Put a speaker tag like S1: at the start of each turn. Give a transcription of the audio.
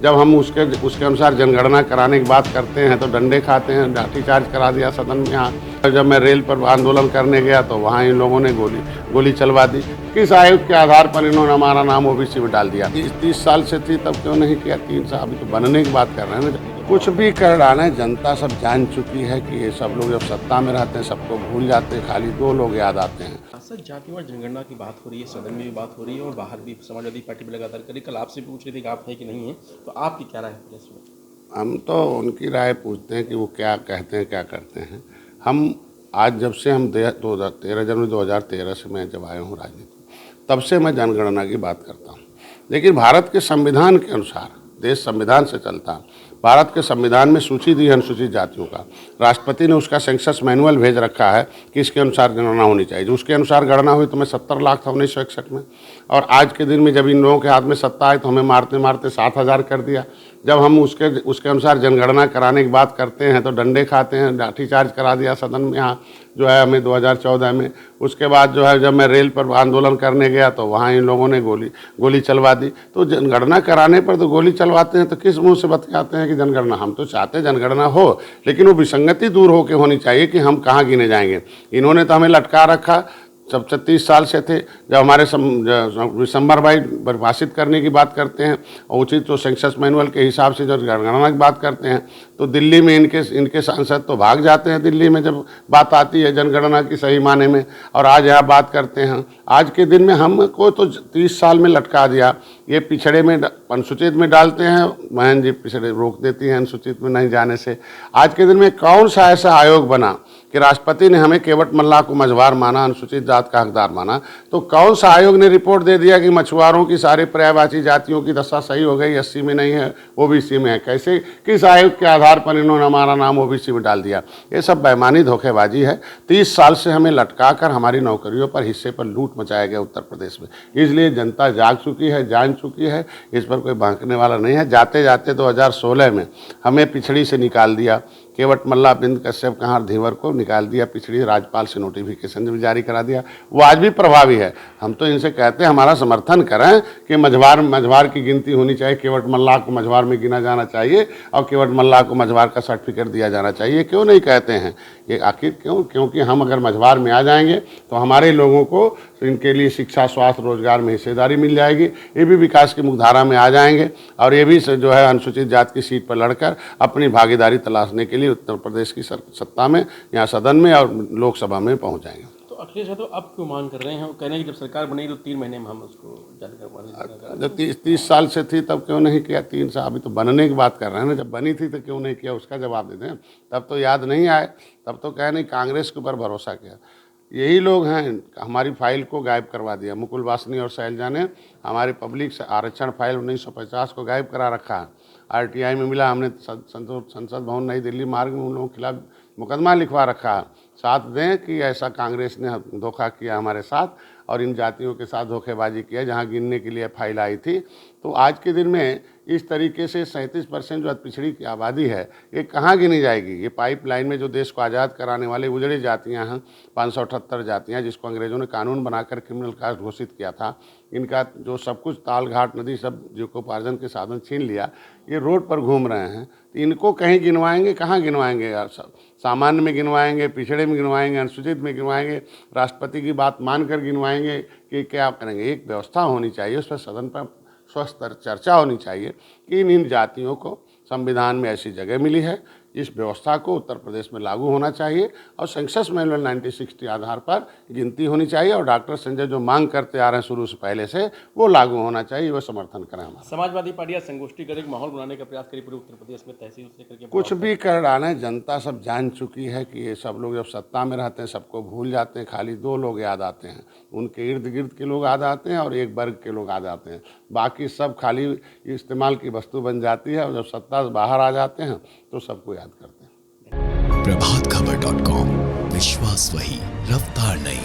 S1: जब हम उसके अनुसार जनगणना कराने की बात करते हैं तो डंडे खाते हैं, लाठीचार्ज करा दिया सदन में। यहाँ जब मैं रेल पर आंदोलन करने गया तो वहाँ इन लोगों ने गोली चलवा दी। किस आयोग के आधार पर इन्होंने हमारा नाम ओबीसी में डाल दिया? 30 साल से थी तब क्यों नहीं किया? 3 साल अभी तो बनने की बात कर रहे हैं ना। कुछ भी कर डालें, जनता सब जान चुकी है कि ये सब लोग जब सत्ता में रहते हैं सबको भूल जाते हैं, खाली 2 लोग याद आते हैं।
S2: सर, जातिवार जनगणना की बात हो रही है, सदन में भी बात हो रही है और बाहर भी समाजवादी पार्टी भी लगातार करी। कल आपसे पूछ रही थी कि आप है कि नहीं है, तो आपकी क्या राय है इसमें?
S1: हम तो उनकी राय पूछते हैं कि वो क्या कहते हैं, क्या करते हैं। हम आज जब से हम 2013 जनवरी 2013 से मैं जब आया हूँ राजनीति, तब से मैं जनगणना की बात करता हूँ। लेकिन भारत के संविधान के अनुसार, देश संविधान से चलता है, भारत के संविधान में सूची दी है अनुसूचित जातियों का। राष्ट्रपति ने उसका सेंसस मैनुअल भेज रखा है कि इसके अनुसार गणना होनी चाहिए। जो उसके अनुसार गणना हुई तो मैं 70 लाख था 1961 में, और आज के दिन में जब इन लोगों के हाथ में सत्ता आई तो हमें मारते मारते 7,000 कर दिया। जब हम उसके अनुसार जनगणना कराने की बात करते हैं तो डंडे खाते हैं, लाठीचार्ज करा दिया सदन में। यहाँ जो है हमें 2014 में, उसके बाद जो है जब मैं रेल पर आंदोलन करने गया तो वहाँ इन लोगों ने गोली चलवा दी। तो जनगणना कराने पर तो गोली चलवाते हैं, तो किस मुंह से बतियाते हैं कि जनगणना? हम तो चाहते हैं जनगणना हो, लेकिन वो विसंगति दूर होकर होनी चाहिए कि हम कहाँ गिने जाएंगे। इन्होंने तो हमें लटका रखा जब 36 साल से थे। जब हमारे दिसंबर भाई परिभाषित करने की बात करते हैं और उचित तो सेंसस मैनुअल के हिसाब से जब जनगणना की बात करते हैं तो दिल्ली में इनके सांसद तो भाग जाते हैं दिल्ली में जब बात आती है जनगणना की सही माने में, और आज यहाँ बात करते हैं। आज के दिन में हमको तो 30 साल में लटका दिया। ये पिछड़े में अनुसूचित में डालते हैं, बहन जी पिछड़े रोक देती हैं अनुसूचित में नहीं जाने से। आज के दिन में कौन सा ऐसा आयोग बना कि राष्ट्रपति ने हमें केवट मल्लाह को मझवार माना, अनुसूचित जात का हकदार माना? तो कौन सा आयोग ने रिपोर्ट दे दिया कि मछुआरों की सारे पर्यायवाची जातियों की दशा सही हो गई, 80 में नहीं है ओबीसी में है? कैसे, किस आयोग के आधार पर इन्होंने हमारा नाम ओबीसी में डाल दिया? ये सब बेईमानी धोखेबाजी है। 30 साल से हमें लटका कर हमारी नौकरियों पर, हिस्से पर लूट मचाया गया उत्तर प्रदेश में। इसलिए जनता जाग चुकी है, जान चुकी है, इस पर कोई भांकने वाला नहीं है। जाते जाते 2016 में हमें पिछड़ी से निकाल दिया, केवट मल्लाह, बिंद कश्यप, कहार, धीवर को निकाल दिया पिछड़ी। राज्यपाल से नोटिफिकेशन भी जारी करा दिया, वो आज भी प्रभावी है। हम तो इनसे कहते हैं हमारा समर्थन करें कि मझवार की गिनती होनी चाहिए, केवट मल्लाह को मझवार में गिना जाना चाहिए और केवट मल्लाह को मझवार का सर्टिफिकेट दिया जाना चाहिए। क्यों नहीं कहते हैं ये? आखिर क्यों? क्योंकि हम अगर मझवार में आ जाएंगे तो हमारे लोगों को इनके लिए शिक्षा, स्वास्थ्य, रोजगार में हिस्सेदारी मिल जाएगी। ये भी विकास की मुख्यधारा में आ जाएंगे और ये भी जो है अनुसूचित जाति की सीट पर लड़कर अपनी भागीदारी तलाशने के लिए उत्तर प्रदेश की सत्ता में, यहाँ सदन में और लोकसभा में पहुँच जाएंगे।
S2: तो अखिलेश यादव अब क्यों मांग कर रहे हैं? वो कह रहे हैं कि जब सरकार बनेगी तो 3 महीने में हम उसको जारी करवाएंगे।
S1: जब 30 साल से थी तब क्यों नहीं किया? 3 साल अभी तो बनने की बात कर रहे हैं ना। जब बनी थी तो क्यों नहीं किया, उसका जवाब दे दें। तब तो याद नहीं आए, तब तो कहे नहीं कांग्रेस के ऊपर भरोसा किया। यही लोग हैं हमारी फाइल को गायब करवा दिया। मुकुल वासनी और शैलजा ने हमारी पब्लिक से आरक्षण फाइल 1950 को गायब करा रखा है। आरटीआई में मिला, हमने संसद भवन नई दिल्ली मार्ग में उन लोगों के खिलाफ मुकदमा लिखवा रखा है। साथ दें कि ऐसा कांग्रेस ने धोखा किया हमारे साथ और इन जातियों के साथ धोखेबाजी किया जहां गिनने के लिए फाइल आई थी। तो आज के दिन में इस तरीके से 37% जो पिछड़ी की आबादी है ये कहाँ गिनी जाएगी? ये पाइपलाइन में जो देश को आज़ाद कराने वाले उजड़ी जातियाँ हैं, 578 जातियाँ, जिसको अंग्रेज़ों ने कानून बनाकर क्रिमिनल कास्ट घोषित किया था, इनका जो सब कुछ ताल घाट नदी सब जीविकोपार्जन के साधन छीन लिया, ये रोड पर घूम रहे हैं। तो इनको कहीं गिनवाएंगे? कहाँ गिनवाएंगे यार? सामान्य में गिनवाएंगे, पिछड़े में गिनवाएंगे, अनुसूचित में गिनवाएंगे, राष्ट्रपति की बात मानकर गिनवाएंगे कि क्या करेंगे? एक व्यवस्था होनी चाहिए, उस पर सदन पर स्वस्थ चर्चा होनी चाहिए कि इन जातियों को संविधान में ऐसी जगह मिली है, इस व्यवस्था को उत्तर प्रदेश में लागू होना चाहिए और सेंसस मैनुअल 1960 आधार पर गिनती होनी चाहिए और डॉक्टर संजय जो मांग करते आ रहे हैं शुरू से पहले से वो लागू होना चाहिए। वो समर्थन करें हमारा।
S2: समाजवादी पार्टियां संगोष्ठी कर एक माहौल बनाने का प्रयास करी पूरे उत्तर प्रदेश में, तहसील से करके
S1: कुछ भी कर डालें, जनता सब जान चुकी है कि ये सब लोग जब सत्ता में रहते हैं सबको भूल जाते हैं, खाली 2 लोग याद आते हैं, उनके इर्द गिर्द के लोग याद आते हैं और एक वर्ग के लोग याद आते हैं। बाकी सब खाली इस्तेमाल की वस्तु बन जाती है और जब सत्ता से बाहर आ जाते हैं तो सबको याद करते हैं।
S3: प्रभातखबर.com, विश्वास वही, रफ्तार नहीं।